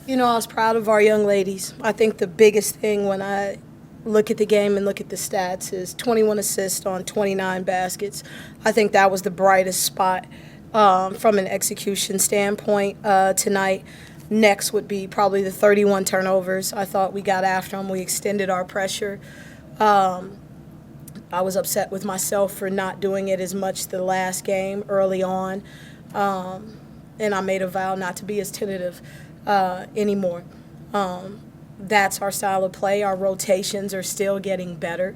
I was proud of our young ladies. I think the biggest thing when I look at the game and look at the stats is 21 assists on 29 baskets. I think that was the brightest spot from an execution standpoint tonight. Next would be probably the 31 turnovers. I thought we got after them. We extended our pressure. I was upset with myself for not doing it as much the last game early on. And I made a vow not to be as tentative anymore. That's our style of play. Our rotations are still getting better.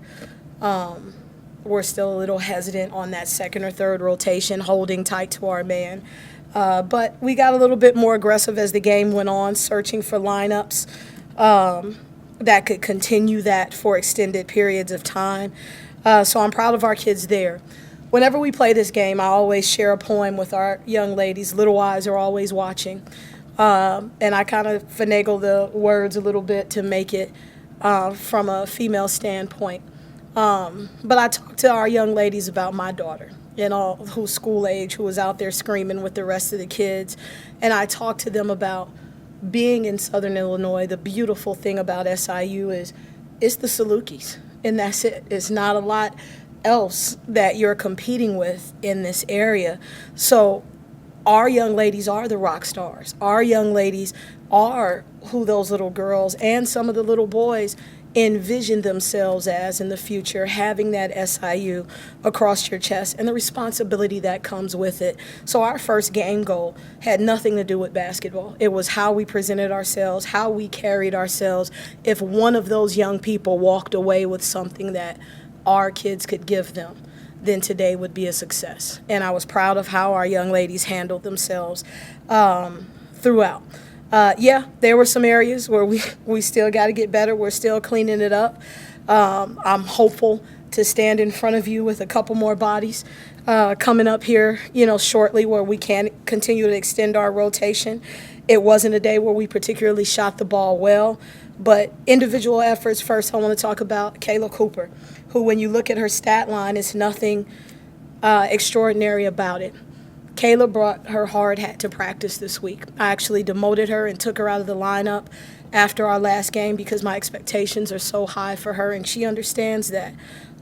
We're still a little hesitant on that second or third rotation, holding tight to our man. But we got a little bit more aggressive as the game went on, searching for lineups that could continue that for extended periods of time. So I'm proud of our kids there. Whenever we play this game, I always share a poem with our young ladies. Little eyes are always watching. And I kind of finagle the words a little bit to make it from a female standpoint. But I talked to our young ladies about my daughter, who's school age, who was out there screaming with the rest of the kids. And I talked to them about being in Southern Illinois. The beautiful thing about SIU is it's the Salukis, and that's it. It's not a lot else that you're competing with in this area. So our young ladies are the rock stars. Our young ladies are who those little girls and some of the little boys envision themselves as in the future, having that SIU across your chest and the responsibility that comes with it. So our first game goal had nothing to do with basketball. It was how we presented ourselves, how we carried ourselves. If one of those young people walked away with something that our kids could give them, then today would be a success. And I was proud of how our young ladies handled themselves throughout. There were some areas where we still got to get better. We're still cleaning it up. I'm hopeful to stand in front of you with a couple more bodies coming up here, shortly, where we can continue to extend our rotation. It wasn't a day where we particularly shot the ball well, but individual efforts first. I want to talk about Kayla Cooper, who, when you look at her stat line, is nothing extraordinary about it. Kayla brought her hard hat to practice this week. I actually demoted her and took her out of the lineup after our last game because my expectations are so high for her, and she understands that.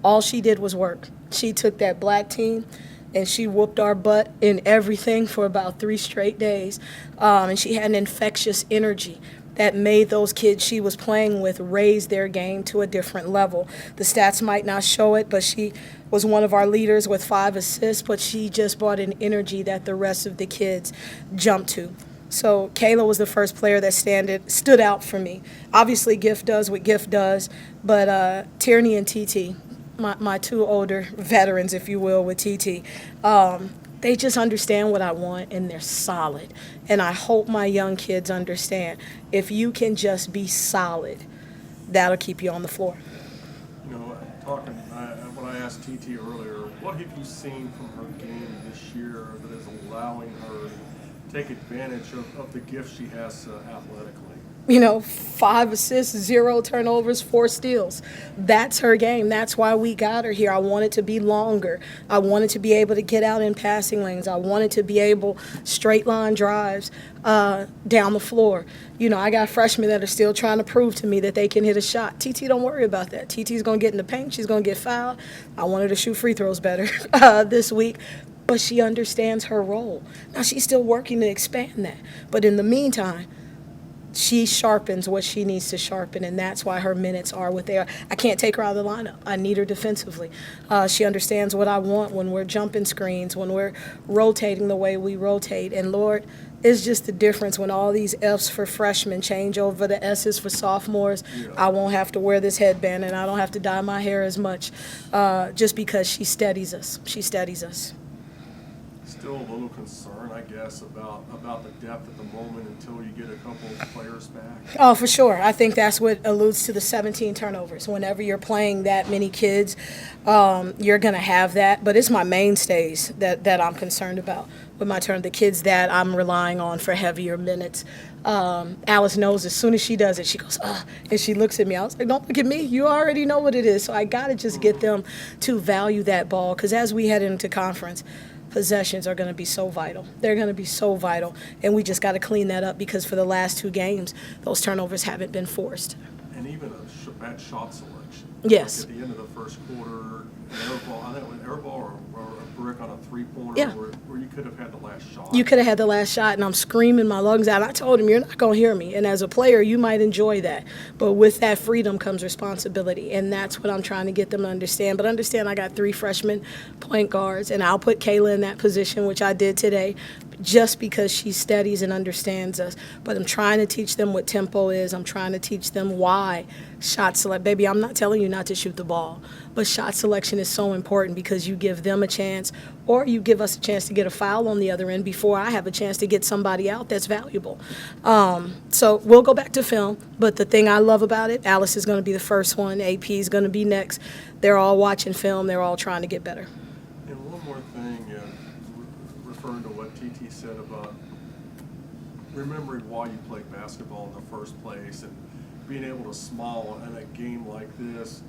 All she did was work. She took that black team and she whooped our butt in everything for about 3 straight days, and she had an infectious energy that made those kids she was playing with raise their game to a different level. The stats might not show it, but she was one of our leaders with 5 assists, but she just brought an energy that the rest of the kids jumped to. So Kayla was the first player that stood out for me. Obviously, Gift does what Gift does, but Tyranny and TT, my 2 older veterans, if you will, with TT, they just understand what I want, and they're solid. And I hope my young kids understand, if you can just be solid, that'll keep you on the floor. When I asked TT earlier, what have you seen from her game this year that is allowing her to take advantage of the gift she has athletically? 5 assists, 0 turnovers, 4 steals. That's her game. That's why we got her here. I wanted to be longer. I wanted to be able to get out in passing lanes. I wanted to be able straight line drives down the floor. I got freshmen that are still trying to prove to me that they can hit a shot. TT, don't worry about that. TT's going to get in the paint. She's going to get fouled. I want her to shoot free throws better this week. But she understands her role. Now, she's still working to expand that. But in the meantime, she sharpens what she needs to sharpen, and that's why her minutes are what they are. I can't take her out of the lineup. I need her defensively. She understands what I want when we're jumping screens, when we're rotating the way we rotate. And, Lord, it's just the difference when all these Fs for freshmen change over to S's for sophomores. Yeah. I won't have to wear this headband, and I don't have to dye my hair as much just because she steadies us. She steadies us. Still a little concern, I guess, about the depth at the moment until you get a couple of players back? Oh, for sure. I think that's what alludes to the 17 turnovers. Whenever you're playing that many kids, you're going to have that. But it's my mainstays that I'm concerned about with my turn, the kids that I'm relying on for heavier minutes. Alice knows as soon as she does it, she goes, ugh, and she looks at me. I was like, don't look at me. You already know what it is. So I got to just get them to value that ball, because as we head into conference, possessions are going to be so vital. They're going to be so vital, and we just got to clean that up because for the last 2 games, those turnovers haven't been forced. And even a bad shot selection. Yes. Like at the end of the first quarter, an air ball, I think an air ball or a brick on a three-pointer Yeah. where you could have had the last shot. You could have had the last shot, and I'm screaming my lungs out. I told him, you're not going to hear me. And as a player, you might enjoy that. But with that freedom comes responsibility, and that's what I'm trying to get them to understand. But understand I got 3 freshman point guards, and I'll put Kayla in that position, which I did today, just because she studies and understands us. But I'm trying to teach them what tempo is. I'm trying to teach them why shot select. Baby, I'm not telling you not to shoot the ball, but shot selection is so important because you give them a chance, or you give us a chance to get a foul on the other end before I have a chance to get somebody out that's valuable. So we'll go back to film, but the thing I love about it, Alice is going to be the first one, AP is going to be next. They're all watching film. They're all trying to get better. And one more thing, referring to what TT said about remembering why you played basketball in the first place and being able to smile in a game like this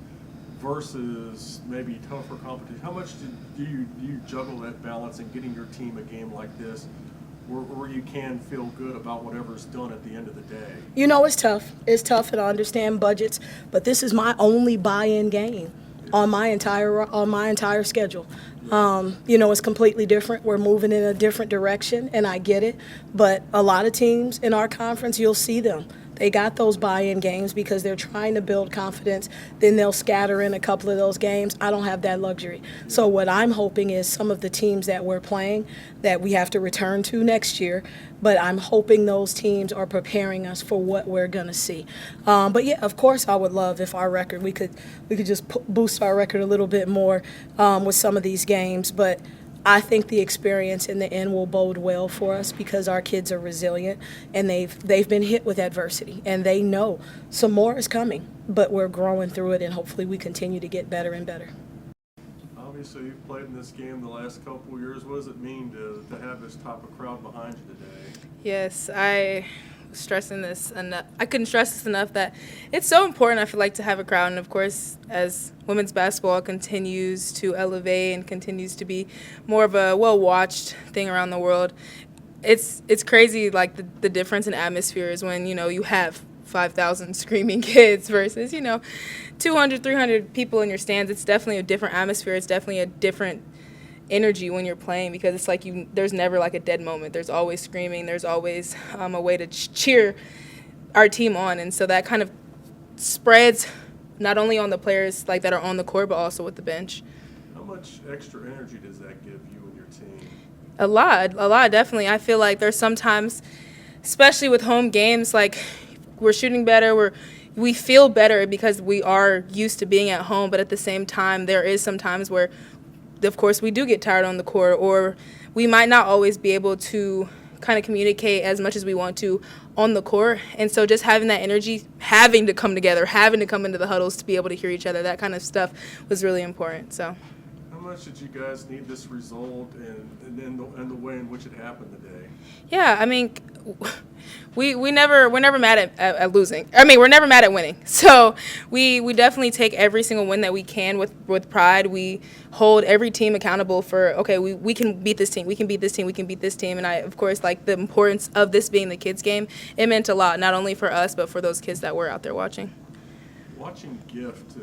versus maybe tougher competition. How much do you juggle that balance in getting your team a game like this where you can feel good about whatever's done at the end of the day? You know, it's tough. It's tough, and I understand budgets, but this is my only buy-in game on my entire schedule. You know, it's completely different. We're moving in a different direction, and I get it. But a lot of teams in our conference, you'll see them. They got those buy-in games because they're trying to build confidence. Then they'll scatter in a couple of those games. I don't have that luxury. So what I'm hoping is some of the teams that we're playing that we have to return to next year, but I'm hoping those teams are preparing us for what we're going to see. But, yeah, of course I would love if our record, we could just boost our record a little bit more with some of these games. But I think the experience in the end will bode well for us because our kids are resilient and they've been hit with adversity and they know some more is coming, but we're growing through it and hopefully we continue to get better and better. Obviously, you've played in this game the last couple of years. What does it mean to have this type of crowd behind you today? Yes, I stressing this enough. I couldn't stress this enough that it's so important, I feel like, to have a crowd. And of course, as women's basketball continues to elevate and continues to be more of a well-watched thing around the world, it's crazy, like the difference in atmospheres when, you know, you have 5,000 screaming kids versus, you know, 200, 300 people in your stands. It's definitely a different atmosphere. It's definitely a different energy when you're playing because it's like there's never like a dead moment. There's always screaming. There's always a way to cheer our team on, and so that kind of spreads not only on the players like that are on the court, but also with the bench. How much extra energy does that give you and your team? A lot, definitely. I feel like there's sometimes, especially with home games, like we're shooting better, we feel better because we are used to being at home, but at the same time, there is some times where, of course, we do get tired on the court, or we might not always be able to kind of communicate as much as we want to on the court. And so just having that energy, having to come together, having to come into the huddles to be able to hear each other, that kind of stuff was really important. So, how much did you guys need this result and the way in which it happened today? Yeah, I mean, we're never mad at losing. I mean, we're never mad at winning. So we definitely take every single win that we can with pride. We hold every team accountable for, okay, we can beat this team. We can beat this team. We can beat this team. And I, of course, like the importance of this being the kids' game, it meant a lot, not only for us, but for those kids that were out there watching. Watching Gift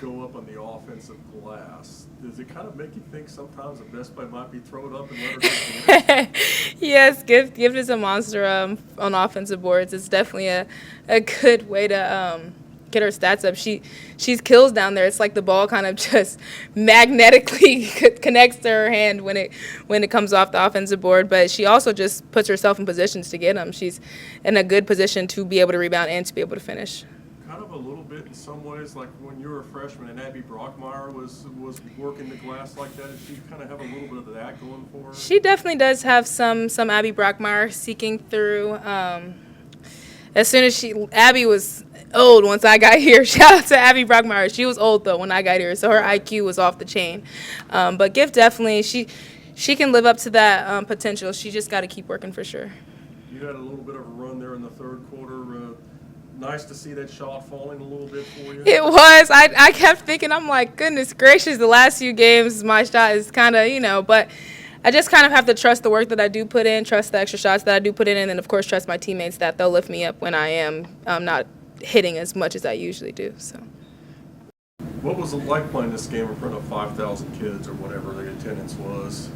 go up on the offensive glass, does it kind of make you think sometimes the best play might be throw it up and let her get it? Yes, Gift is a monster on offensive boards. It's definitely a good way to get her stats up. She's kills down there. It's like the ball kind of just magnetically connects to her hand when it comes off the offensive board. But she also just puts herself in positions to get them. She's in a good position to be able to rebound and to be able to finish. Kind of a little bit in some ways like when you were a freshman and Abby Brockmeyer was working the glass like that. Did she kind of have a little bit of that going for her? She definitely does have some Abby Brockmeyer seeking through. As soon as Abby was old once I got here. Shout out to Abby Brockmeyer. She was old though when I got here, so her IQ was off the chain. But Gift definitely, she can live up to that potential. She just got to keep working for sure. You had a little bit of a run there in the third quarter. Nice to see that shot falling a little bit for you. It was. I kept thinking, I'm like, goodness gracious, the last few games my shot is kind of, but I just kind of have to trust the work that I do put in, trust the extra shots that I do put in, and then, of course, trust my teammates that they'll lift me up when I am not hitting as much as I usually do. So. What was it like playing this game in front of 5,000 kids or whatever the attendance was?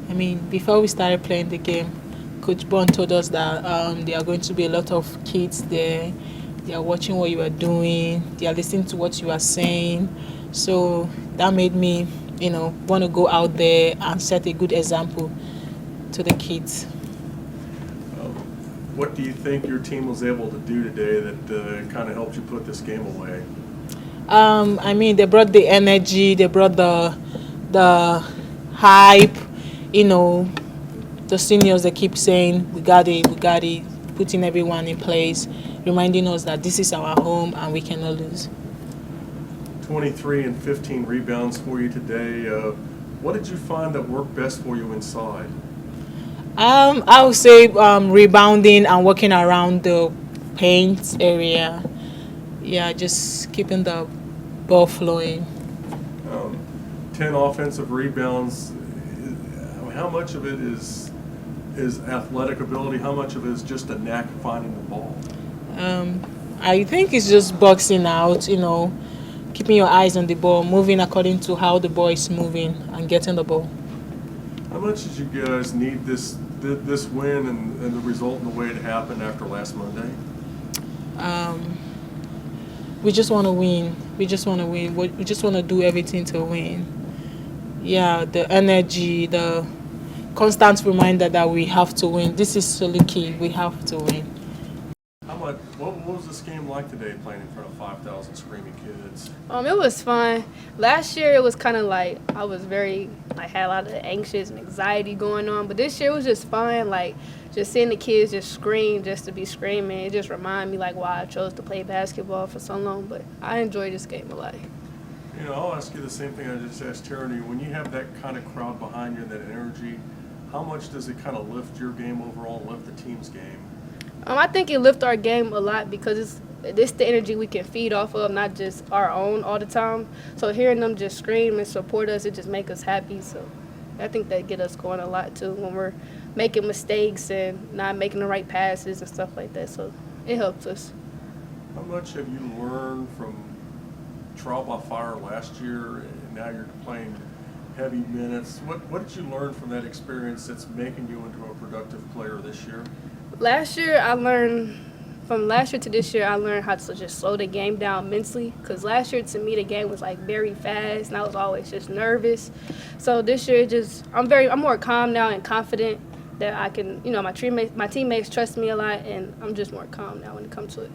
I mean, before we started playing the game, Coach Bond told us that there are going to be a lot of kids there. They are watching what you are doing. They are listening to what you are saying. So that made me, want to go out there and set a good example to the kids. What do you think your team was able to do today that kind of helped you put this game away? I mean, they brought the energy. They brought the hype. The seniors, they keep saying, we got it, putting everyone in place, reminding us that this is our home and we cannot lose. 23 and 15 rebounds for you today. What did you find that worked best for you inside? I would say rebounding and working around the paint area. Yeah, just keeping the ball flowing. 10 offensive rebounds. How much of it is athletic ability? How much of it is just a knack of finding the ball? I think it's just boxing out, keeping your eyes on the ball, moving according to how the ball is moving and getting the ball. How much did you guys need this win and the result in the way it happened after last Monday? We just want to win. We just want to win. We just want to do everything to win. Yeah, the energy, the constant reminder that we have to win. This is really key. We have to win. What was this game like today, playing in front of 5,000 screaming kids? It was fun. Last year it was kind of like I was had a lot of anxious and anxiety going on, but this year it was just fun. Just seeing the kids just scream just to be screaming. It just reminded me why I chose to play basketball for so long. But I enjoyed this game a lot. I'll ask you the same thing I just asked Tyranny. When you have that kind of crowd behind you, that energy, how much does it kind of lift your game overall, lift the team's game? I think it lifts our game a lot because it's the energy we can feed off of, not just our own all the time. So hearing them just scream and support us, it just makes us happy. So I think that get us going a lot too when we're making mistakes and not making the right passes and stuff like that. So it helps us. How much have you learned from trial by fire last year, and now you're playing heavy minutes? What did you learn from that experience that's making you into a productive player this year? From last year to this year, I learned how to just slow the game down mentally. Because last year, to me, the game was very fast, and I was always just nervous. So this year, I'm more calm now and confident that I can, my teammates trust me a lot, and I'm just more calm now when it comes to it.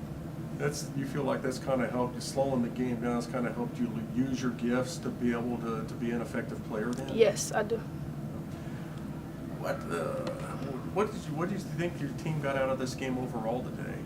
You feel like that's kind of helped you, slowing the game down, has kind of helped you use your gifts to be able to be an effective player then? Yes, I do. What do you think your team got out of this game overall today?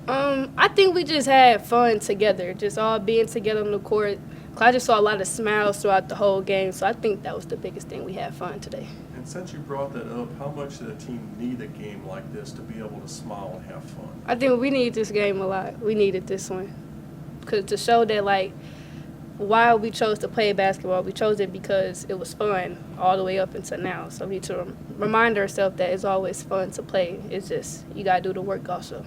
I think we just had fun together, just all being together on the court. I just saw a lot of smiles throughout the whole game, so I think that was the biggest thing. We had fun today. And since you brought that up, how much did a team need a game like this to be able to smile and have fun? I think we need this game a lot. We needed this one to show that, why we chose to play basketball. We chose it because it was fun all the way up until now. So we need to remind ourselves that it's always fun to play. It's just you got to do the work also.